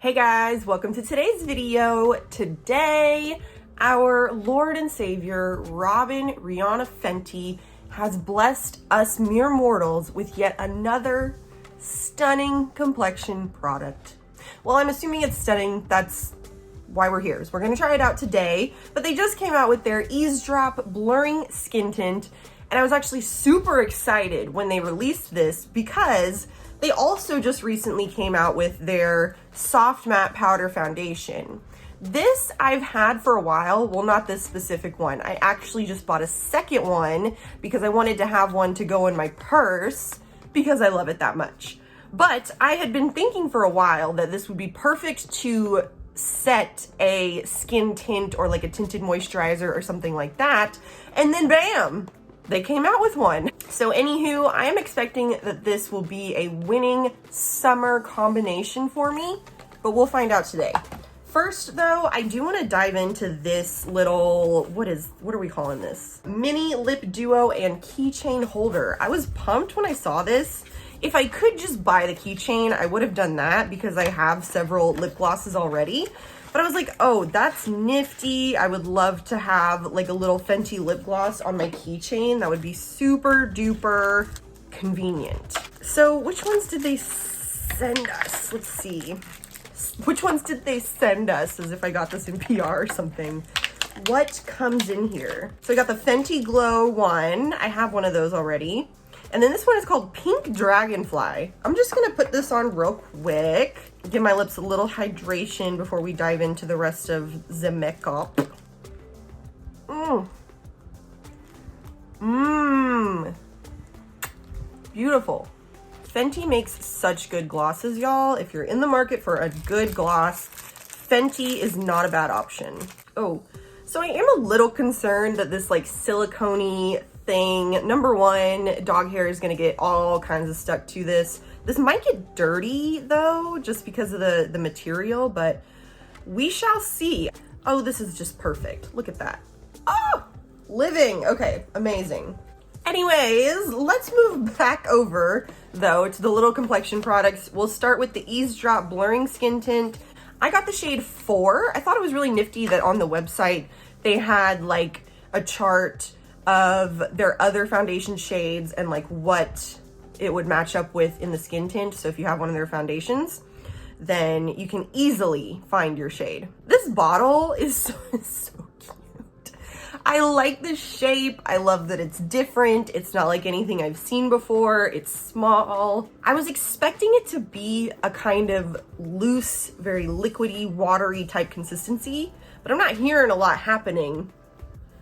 Hey guys, welcome to today's video. Today, our Lord and Savior, Robin Rihanna Fenty, has blessed us mere mortals with yet another stunning complexion product. Well, I'm assuming it's stunning. That's why we're here. So we're gonna try it out today, but they just came out with their Eaze Drop Blurring Skin Tint, and I was actually super excited when they released this because they also just recently came out with their Soft Matte Powder Foundation. This I've had for a while, well, not this specific one. I actually just bought a second one because I wanted to have one to go in my purse because I love it that much. But I had been thinking for a while that this would be perfect to set a skin tint or like a tinted moisturizer or something like that, and then bam! They came out with one. So anywho, I am expecting that this will be a winning summer combination for me, but we'll find out today. First though, I do want to dive into this little, what are we calling this? Mini lip duo and keychain holder. I was pumped when I saw this. If I could just buy the keychain, I would have done that because I have several lip glosses already. But I was like, oh, that's nifty. I would love to have like a little Fenty lip gloss on my keychain. That would be super duper convenient. So which ones did they send us? Let's see. Which ones did they send us, as if I got this in PR or something? What comes in here? So I got the Fenty Glow one. I have one of those already. And then this one is called Pink Dragonfly. I'm just gonna put this on real quick. Give my lips a little hydration before we dive into the rest of the makeup. Beautiful. Fenty makes such good glosses, y'all. If you're in the market for a good gloss, Fenty is not a bad option. Oh, so I am a little concerned that this like silicone-y thing, number one, dog hair is gonna get all kinds of stuck to this. This might get dirty though, just because of the material, but we shall see. Oh, this is just perfect. Look at that. Oh, living. Okay, amazing. Anyways, let's move back over though to the little complexion products. We'll start with the Eaze Drop Blurring Skin Tint. I got the shade 4. I thought it was really nifty that on the website they had like a chart of their other foundation shades and like what it would match up with in the skin tint. So if you have one of their foundations, then you can easily find your shade. This bottle is so cute. I like the shape. I love that it's different. It's not like anything I've seen before. It's small. I was expecting it to be a kind of loose, very liquidy, watery type consistency, but I'm not hearing a lot happening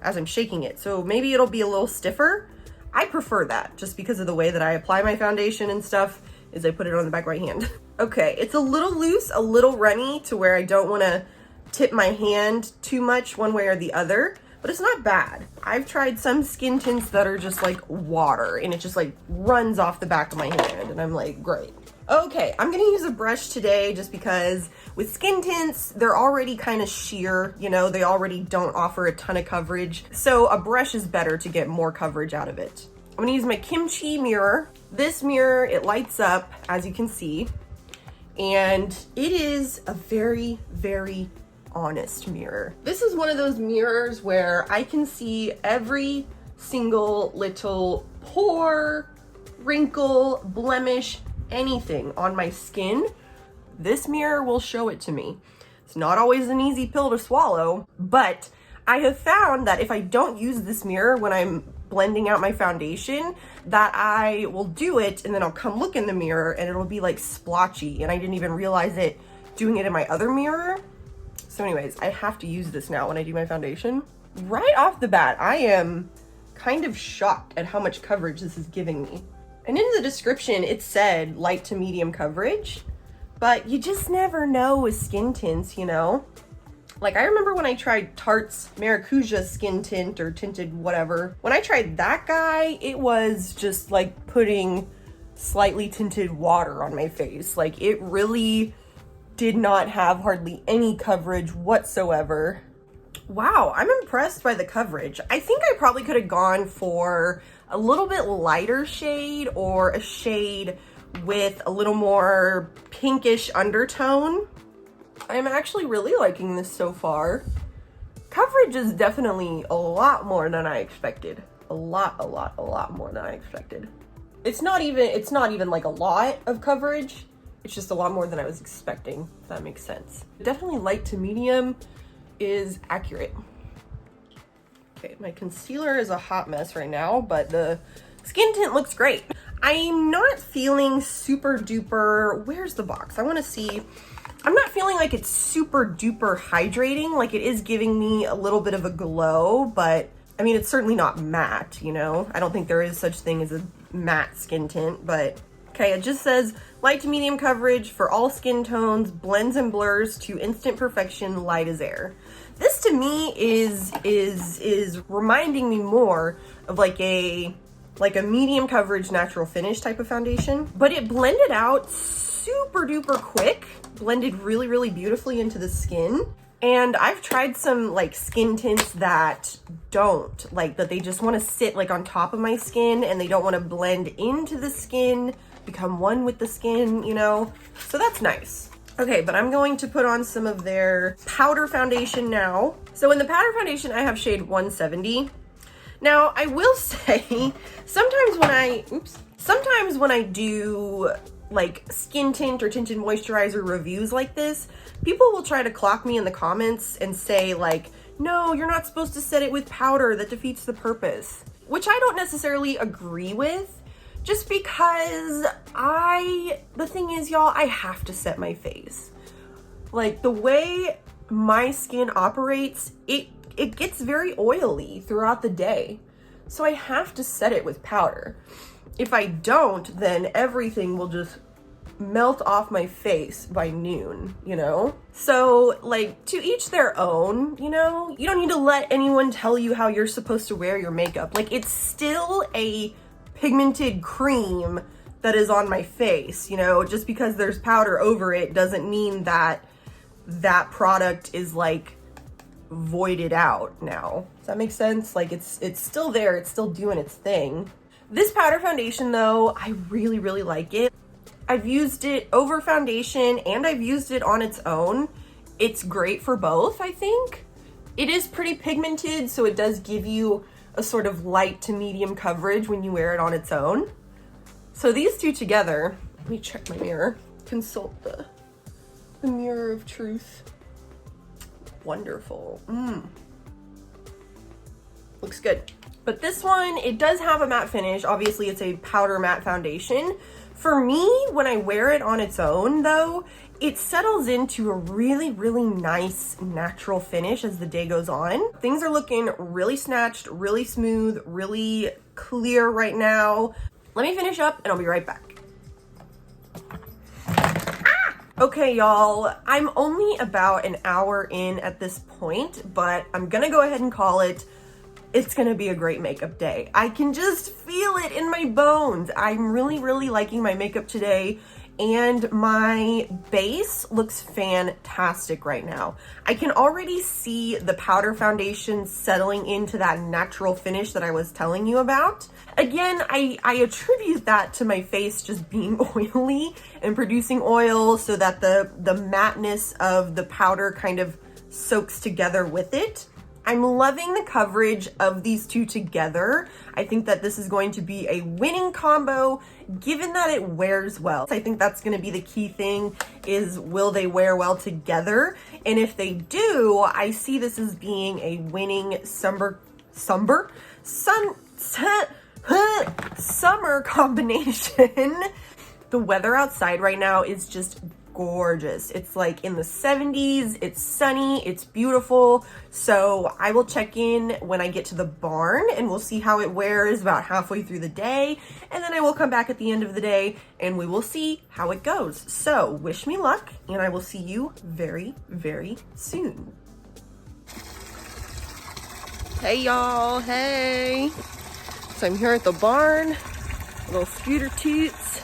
as I'm shaking it. So maybe it'll be a little stiffer. I prefer that just because of the way that I apply my foundation and stuff is I put it on the back right hand. Okay, it's a little loose, a little runny to where I don't wanna tip my hand too much one way or the other, but it's not bad. I've tried some skin tints that are just like water and it just like runs off the back of my hand and I'm like, great. Okay, I'm gonna use a brush today just because with skin tints, they're already kind of sheer, you know, they already don't offer a ton of coverage. So a brush is better to get more coverage out of it. I'm gonna use my Kimchi mirror. This mirror, it lights up, as you can see, and it is a very, very honest mirror. This is one of those mirrors where I can see every single little pore, wrinkle, blemish, anything on my skin. This mirror will show it to me. It's not always an easy pill to swallow, but I have found that if I don't use this mirror when I'm blending out my foundation, that I will do it and then I'll come look in the mirror and it'll be like splotchy and I didn't even realize it doing it in my other mirror. So anyways, I have to use this now when I do my foundation. Right off the bat, I am kind of shocked at how much coverage this is giving me. And in the description, it said light to medium coverage, but you just never know with skin tints, you know? Like I remember when I tried Tarte's Maracuja skin tint or tinted whatever. When I tried that guy, it was just like putting slightly tinted water on my face. Like it really did not have hardly any coverage whatsoever. Wow, I'm impressed by the coverage. I think I probably could have gone for a little bit lighter shade or a shade with a little more pinkish undertone. I'm actually really liking this so far. Coverage is definitely a lot more than I expected. A lot more than I expected. It's not even like a lot of coverage. It's just a lot more than I was expecting, if that makes sense. Definitely light to medium is accurate. Okay, my concealer is a hot mess right now, but the skin tint looks great. I'm not feeling super duper, where's the box? I wanna see. I'm not feeling like it's super duper hydrating. Like it is giving me a little bit of a glow, but I mean, it's certainly not matte, you know? I don't think there is such thing as a matte skin tint, but okay, it just says light to medium coverage for all skin tones, blends and blurs to instant perfection, light as air. This to me is reminding me more of like a medium coverage natural finish type of foundation, but it blended out super duper quick, blended really, really beautifully into the skin. And I've tried some like skin tints that don't, like that they just want to sit like on top of my skin and they don't want to blend into the skin, become one with the skin, you know? So that's nice. Okay, but I'm going to put on some of their powder foundation now. So in the powder foundation, I have shade 170. Now, I will say, sometimes when I do like skin tint or tinted moisturizer reviews like this, people will try to clock me in the comments and say like, no, you're not supposed to set it with powder, that defeats the purpose. Which I don't necessarily agree with, just because the thing is, y'all, I have to set my face. Like the way my skin operates, it gets very oily throughout the day. So I have to set it with powder. If I don't, then everything will just melt off my face by noon, you know? So like, to each their own, you know? You don't need to let anyone tell you how you're supposed to wear your makeup. Like, it's still a pigmented cream that is on my face, you know? Just because there's powder over it doesn't mean that that product is like voided out now. Does that make sense? Like it's still there, it's still doing its thing. This powder foundation though, I really, really like it. I've used it over foundation and I've used it on its own. It's great for both, I think. It is pretty pigmented, so it does give you a sort of light to medium coverage when you wear it on its own. So these two together, let me check my mirror, consult the mirror of truth. Wonderful. Looks good. But this one, it does have a matte finish. Obviously, it's a powder matte foundation. For me, when I wear it on its own, though, it settles into a really, really nice natural finish as the day goes on. Things are looking really snatched, really smooth, really clear right now. Let me finish up and I'll be right back. Okay, y'all, I'm only about an hour in at this point, but I'm gonna go ahead and call it. It's gonna be a great makeup day. I can just feel it in my bones. I'm really, really liking my makeup today, and my base looks fantastic right now. I can already see the powder foundation settling into that natural finish that I was telling you about. Again, I attribute that to my face just being oily and producing oil so that the matteness of the powder kind of soaks together with it. I'm loving the coverage of these two together. I think that this is going to be a winning combo, given that it wears well. I think that's gonna be the key thing, is will they wear well together? And if they do, I see this as being a winning summer combination. The weather outside right now is just gorgeous. It's like in the 70s, it's sunny, it's beautiful. So I will check in when I get to the barn and we'll see how it wears about halfway through the day. And then I will come back at the end of the day and we will see how it goes. So wish me luck and I will see you very, very soon. Hey y'all, hey. So I'm here at the barn, little scooter toots.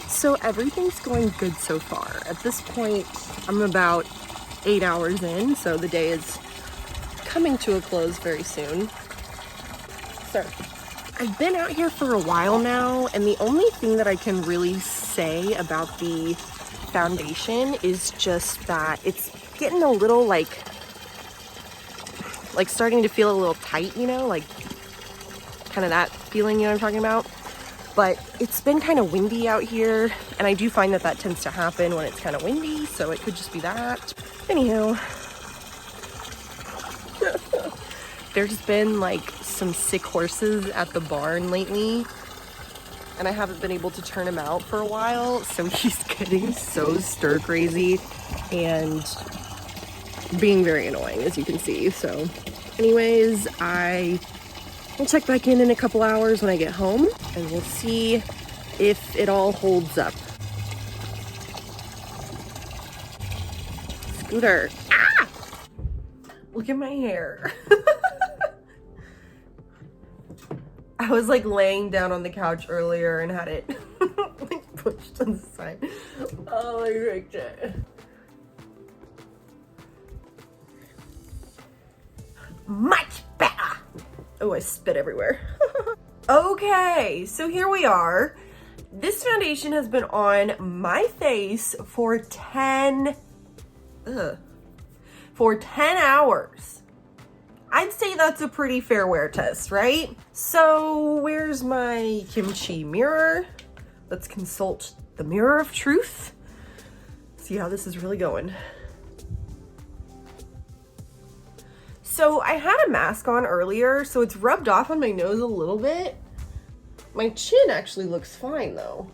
So everything's going good so far. At this point, I'm about 8 hours in, so the day is coming to a close very soon. So I've been out here for a while now, and the only thing that I can really say about the foundation is just that it's getting a little like starting to feel a little tight, you know, like kind of that feeling, you know what I'm talking about? But it's been kind of windy out here, and I do find that that tends to happen when it's kind of windy, so it could just be that. Anywho, there's been like some sick horses at the barn lately, and I haven't been able to turn him out for a while, so he's getting so stir crazy and being very annoying, as you can see. So anyways, I will check back in a couple hours when I get home, and we'll see if it all holds up. Scooter. Ah! Look at my hair. I was like laying down on the couch earlier and had it like pushed on the side. Oh, I rigged it. Much better. Oh, I spit everywhere. Okay, so here we are. This foundation has been on my face for 10 hours. I'd say that's a pretty fair wear test, right? So where's my kimchi mirror? Let's consult the mirror of truth. See how this is really going. So I had a mask on earlier, so it's rubbed off on my nose a little bit. My chin actually looks fine though.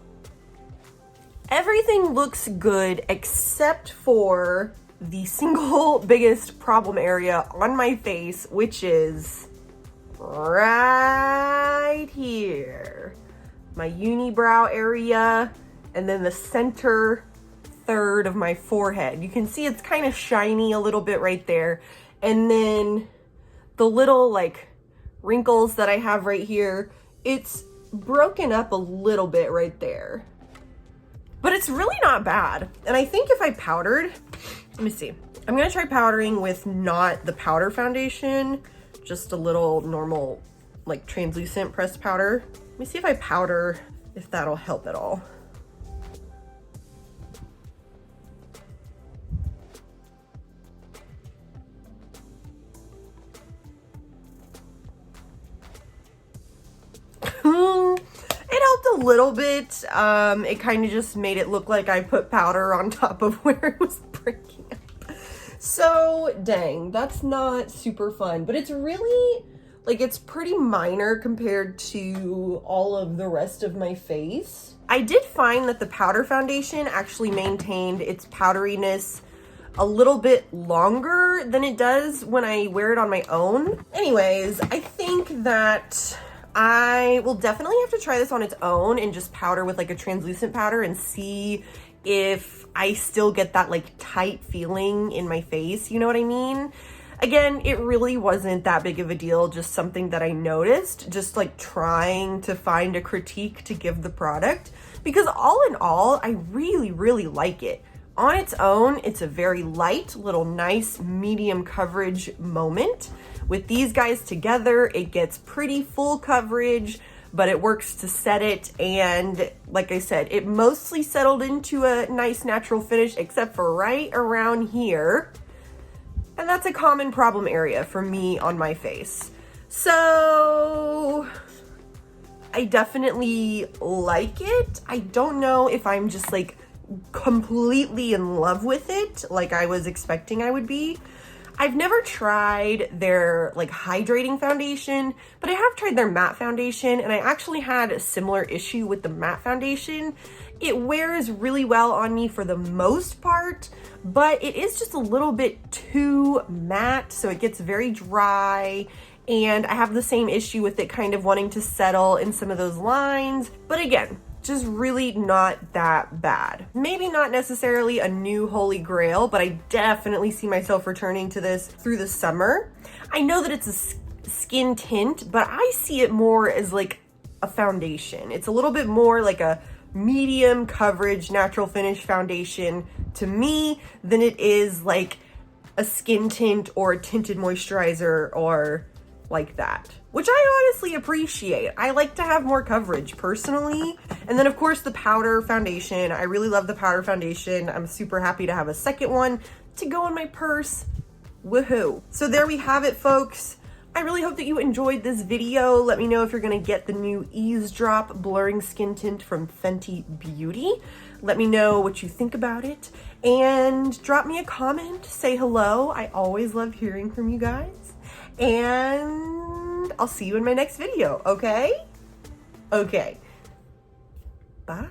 Everything looks good except for the single biggest problem area on my face, which is right here. My unibrow area, and then the center third of my forehead. You can see it's kind of shiny a little bit right there. And then the little like wrinkles that I have right here, it's broken up a little bit right there. But it's really not bad. And I think if I powdered, let me see. I'm gonna try powdering with not the powder foundation, just a little normal like translucent pressed powder. Let me see if I powder, if that'll help at all. It helped a little bit. It kind of just made it look like I put powder on top of where it was breaking up. So dang, that's not super fun, but it's really like, it's pretty minor compared to all of the rest of my face. I did find that the powder foundation actually maintained its powderiness a little bit longer than it does when I wear it on my own. Anyways, I think that I will definitely have to try this on its own and just powder with like a translucent powder and see if I still get that like tight feeling in my face, you know what I mean? Again, it really wasn't that big of a deal, just something that I noticed, just like trying to find a critique to give the product, because all in all, I really, really like it. On its own, it's a very light, little nice medium coverage moment. With these guys together, it gets pretty full coverage, but it works to set it. And like I said, it mostly settled into a nice natural finish, except for right around here. And that's a common problem area for me on my face. So I definitely like it. I don't know if I'm just like completely in love with it like I was expecting I would be. I've never tried their like hydrating foundation, but I have tried their matte foundation, and I actually had a similar issue with the matte foundation. It wears really well on me for the most part, but it is just a little bit too matte, so it gets very dry, and I have the same issue with it kind of wanting to settle in some of those lines. But again, just really not that bad. Maybe not necessarily a new holy grail, but I definitely see myself returning to this through the summer. I know that it's a skin tint, but I see it more as like a foundation. It's a little bit more like a medium coverage natural finish foundation to me than it is like a skin tint or a tinted moisturizer or like that, which I honestly appreciate. I like to have more coverage personally. And then of course the powder foundation. I really love the powder foundation. I'm super happy to have a second one to go in my purse. Woohoo. So there we have it, folks. I really hope that you enjoyed this video. Let me know if you're gonna get the new Eaze Drop Blurring Skin Tint from Fenty Beauty. Let me know what you think about it and drop me a comment, say hello. I always love hearing from you guys. And I'll see you in my next video, okay? Okay. Bye.